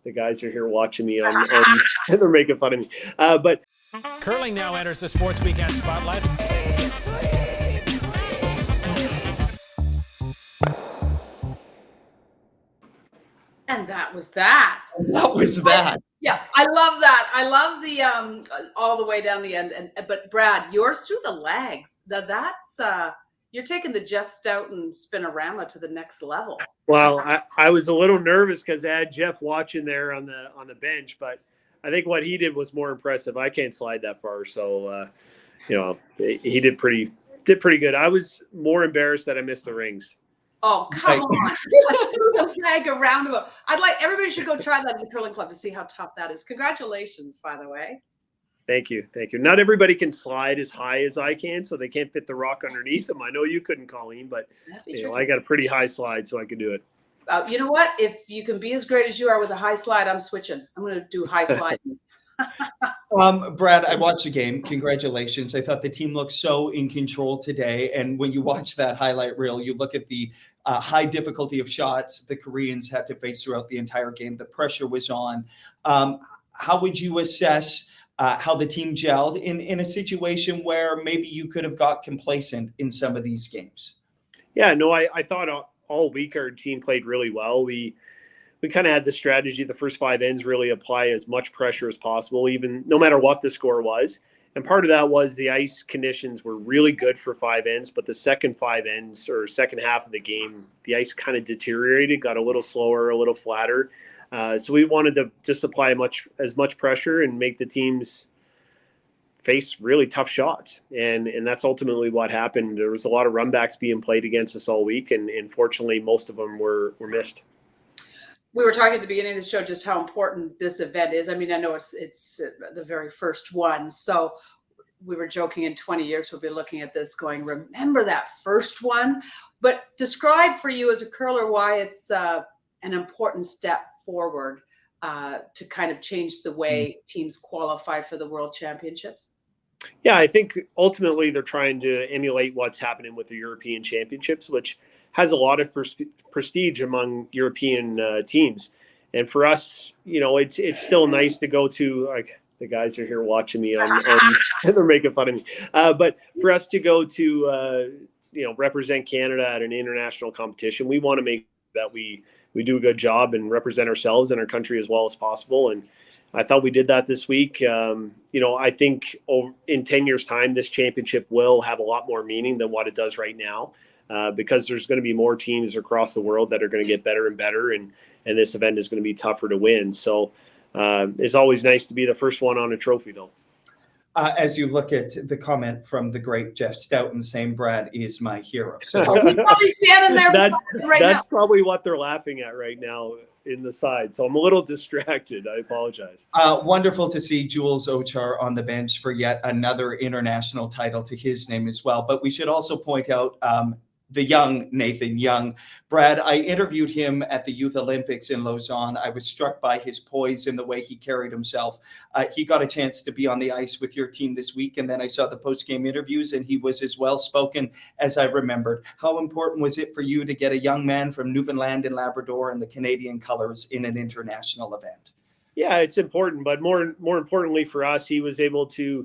the guys are here watching me on and they're making fun of me. But curling now enters the Sports Weekend spotlight. And that was that. That was that. Yeah, I love that. I love the all the way down the end. But Brad, yours through the legs. That's you're taking the Jeff Stoughton spinorama to the next level. Well, I was a little nervous because I had Jeff watching there on the bench, but I think what he did was more impressive. I can't slide that far, so he did pretty good. I was more embarrassed that I missed the rings. Oh, come on. The flag around about. Everybody should go try that at the curling club to see how tough that is. Congratulations, by the way. Thank you. Not everybody can slide as high as I can, so they can't fit the rock underneath them. I know you couldn't, Colleen, but I got a pretty high slide, so I could do it. You know what? If you can be as great as you are with a high slide, I'm switching. I'm going to do high slide. Brad, I watched the game. Congratulations. I thought the team looked so in control today. And when you watch that highlight reel, you look at the high difficulty of shots the Koreans had to face throughout the entire game. The pressure was on. How would you assess how the team gelled in a situation where maybe you could have got complacent in some of these games? Yeah, no, I thought all week our team played really well. We kind of had the strategy the first 5 ends really apply as much pressure as possible, even no matter what the score was. And part of that was the ice conditions were really good for 5 ends, but the second 5 ends or second half of the game, the ice kind of deteriorated, got a little slower, a little flatter. So we wanted to just apply as much pressure and make the teams face really tough shots. And that's ultimately what happened. There was a lot of runbacks being played against us all week, and fortunately most of them were missed. We were talking at the beginning of the show just how important this event is. I mean, I know it's the very first one. So we were joking in 20 years we'll be looking at this going, remember that first one? But describe for you as a curler why it's an important step forward to kind of change the way teams qualify for the World Championships. Yeah, I think ultimately they're trying to emulate what's happening with the European Championships, which has a lot of prestige among European teams. And for us, it's still nice to go to, like, the guys are here watching me on and they're making fun of me. But for us to go to, represent Canada at an international competition, we want to make that we do a good job and represent ourselves and our country as well as possible. And I thought we did that this week. I think in 10 years' time, this championship will have a lot more meaning than what it does right now. Because there's going to be more teams across the world that are going to get better and better, and this event is going to be tougher to win. So it's always nice to be the first one on a trophy, though. As you look at the comment from the great Jeff Stoughton saying Brad is my hero. So he's probably standing there that's now. Probably what they're laughing at right now in the side. So I'm a little distracted. I apologize. Wonderful to see Jules Ochar on the bench for yet another international title to his name as well. But we should also point out the young Nathan Young. Brad, I interviewed him at the Youth Olympics in Lausanne. I was struck by his poise and the way he carried himself. He got a chance to be on the ice with your team this week, and then I saw the post-game interviews, and he was as well-spoken as I remembered. How important was it for you to get a young man from Newfoundland and Labrador and the Canadian colors in an international event? Yeah, it's important, but more importantly for us, he was able to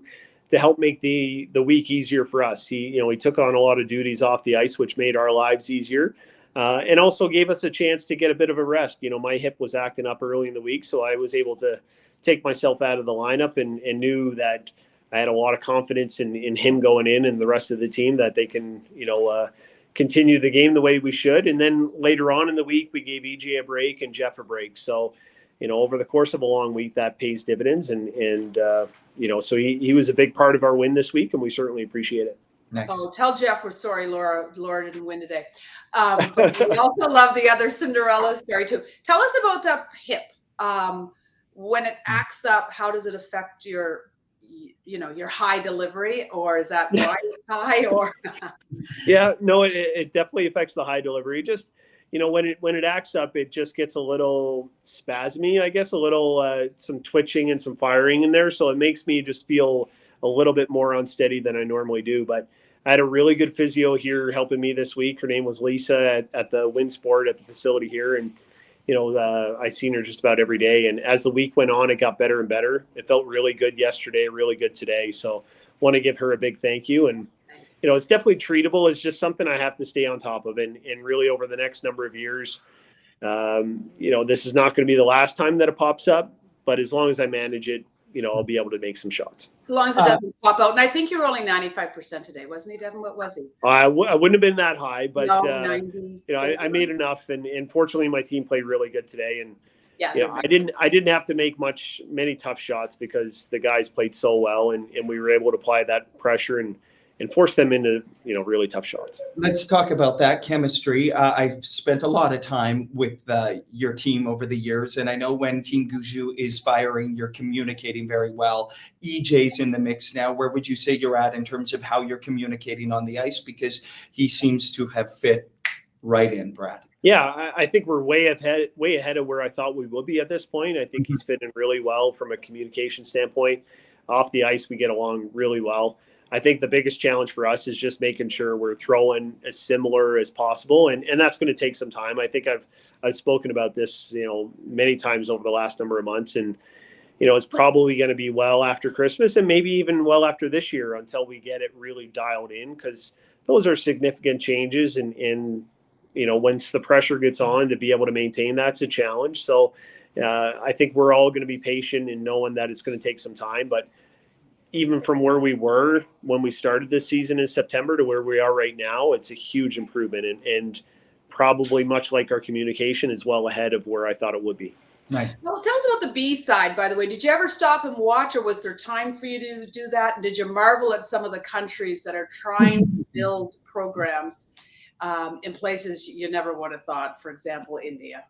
help make the week easier for us. He took on a lot of duties off the ice, which made our lives easier, and also gave us a chance to get a bit of a rest. My hip was acting up early in the week, so I was able to take myself out of the lineup and knew that I had a lot of confidence in him going in and the rest of the team that they can, continue the game the way we should. And then later on in the week, we gave EJ a break and Jeff a break. So, over the course of a long week, that pays dividends. And so he was a big part of our win this week, and we certainly appreciate it. Nice. Oh, tell Jeff we're sorry Laura didn't win today. But we also love the other Cinderella story too. Tell us about the hip. When it acts up, how does it affect your high delivery, or is that why it's high? Or Yeah, no, it definitely affects the high delivery. Just when it acts up, it just gets a little spasmy, I guess, a little some twitching and some firing in there. So it makes me just feel a little bit more unsteady than I normally do. But I had a really good physio here helping me this week. Her name was Lisa at the Wind Sport at the facility here. And, I seen her just about every day. And as the week went on, it got better and better. It felt really good yesterday, really good today. So want to give her a big thank you. And, it's definitely treatable. It's just something I have to stay on top of. And really over the next number of years, this is not going to be the last time that it pops up. But as long as I manage it, I'll be able to make some shots. As long as it doesn't pop out. And I think you're only 95% today, wasn't he, Devin? What was he? I wouldn't have been that high, but No, I made enough, and fortunately, my team played really good today. And yeah, I didn't have to make many tough shots because the guys played so well, and we were able to apply that pressure and force them into really tough shots. Let's talk about that chemistry. I've spent a lot of time with your team over the years, and I know when Team Gushue is firing, you're communicating very well. EJ's in the mix now. Where would you say you're at in terms of how you're communicating on the ice? Because he seems to have fit right in, Brad. Yeah, I think we're way ahead of where I thought we would be at this point. I think he's fitting really well from a communication standpoint. Off the ice, we get along really well. I think the biggest challenge for us is just making sure we're throwing as similar as possible. And that's going to take some time. I think I've spoken about this, many times over the last number of months. And, it's probably going to be well after Christmas and maybe even well after this year until we get it really dialed in, because those are significant changes. And once the pressure gets on, to be able to maintain that's a challenge. So I think we're all going to be patient in knowing that it's going to take some time. But even from where we were when we started this season in September to where we are right now, it's a huge improvement, and probably much like our communication is well ahead of where I thought it would be. Nice. Well, tell us about the B side, by the way. Did you ever stop and watch, or was there time for you to do that? And did you marvel at some of the countries that are trying to build programs in places you never would have thought, for example, India?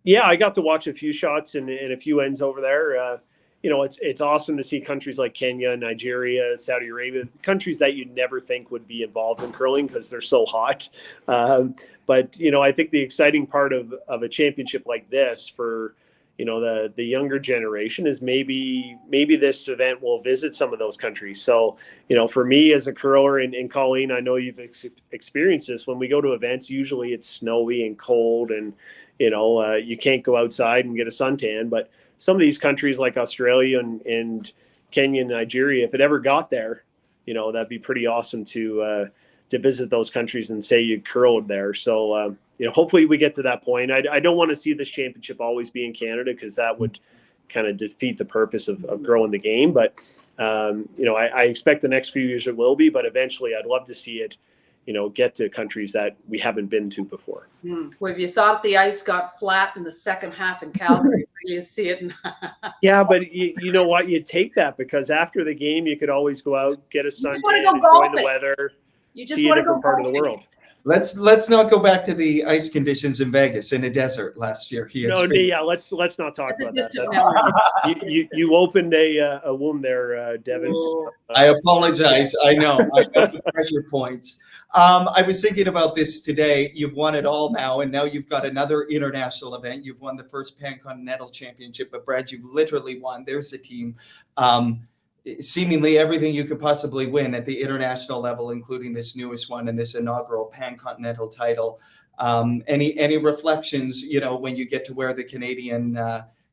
Yeah, I got to watch a few shots and a few ends over there. It's awesome to see countries like Kenya, Nigeria, Saudi Arabia, countries that you'd never think would be involved in curling because they're so hot. But I think the exciting part of a championship like this for, the younger generation is maybe this event will visit some of those countries. So, for me as a curler, and Colleen, I know you've experienced this, when we go to events, usually it's snowy and cold and, you can't go outside and get a suntan, but some of these countries like Australia and Kenya and Nigeria, if it ever got there, that'd be pretty awesome to visit those countries and say you curled there. So, hopefully we get to that point. I don't want to see this championship always be in Canada, because that would kind of defeat the purpose of growing the game. But, I expect the next few years it will be, but eventually I'd love to see it, get to countries that we haven't been to before. Well, have you thought the ice got flat in the second half in Calgary? You see it. Yeah, but you know what? You take that, because after the game, you could always go out, get a suntan, enjoy the weather, see a different part of the world. Let's not go back to the ice conditions in Vegas in a desert last year. Let's not talk about that. You opened a wound there, Devin. I apologize. I know. I got the pressure points. I was thinking about this today. You've won it all now, and now you've got another international event. You've won the first Pan Continental Championship, but Brad, you've literally won. There's a team. Seemingly everything you could possibly win at the international level, including this newest one and this inaugural Pan Continental title. Any reflections, when you get to wear the Canadian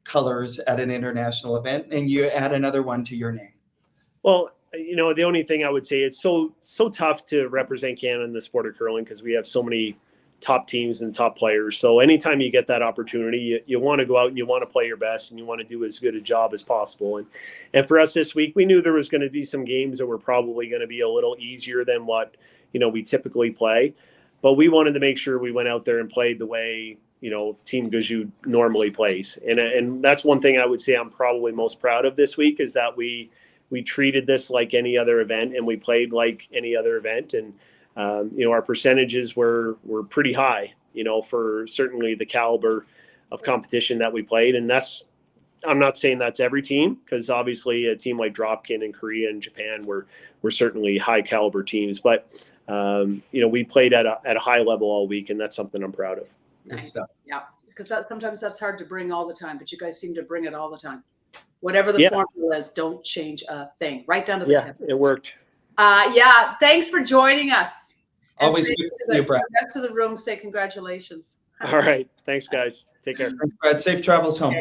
colors at an international event and you add another one to your name? Well, the only thing I would say, it's so tough to represent Canada in the sport of curling because we have so many top teams and top players. So anytime you get that opportunity, you want to go out and you want to play your best and you want to do as good a job as possible. And for us this week, we knew there was going to be some games that were probably going to be a little easier than what, we typically play. But we wanted to make sure we went out there and played the way, Team Gushue normally plays. And that's one thing I would say I'm probably most proud of this week, is that we treated this like any other event and we played like any other event. And our percentages were pretty high, for certainly the caliber of competition that we played. And I'm not saying that's every team, because obviously a team like Dropkin and Korea and Japan were certainly high caliber teams. But, we played at a high level all week, and that's something I'm proud of. Nice stuff. Yeah, because sometimes that's hard to bring all the time, but you guys seem to bring it all the time. Whatever the formula is, don't change a thing. Right down to the hip. It worked. Thanks for joining us. Always good to see you, Brad. The rest of the room say congratulations. All right. Thanks, guys. Take care. Thanks, Brad. Safe travels home.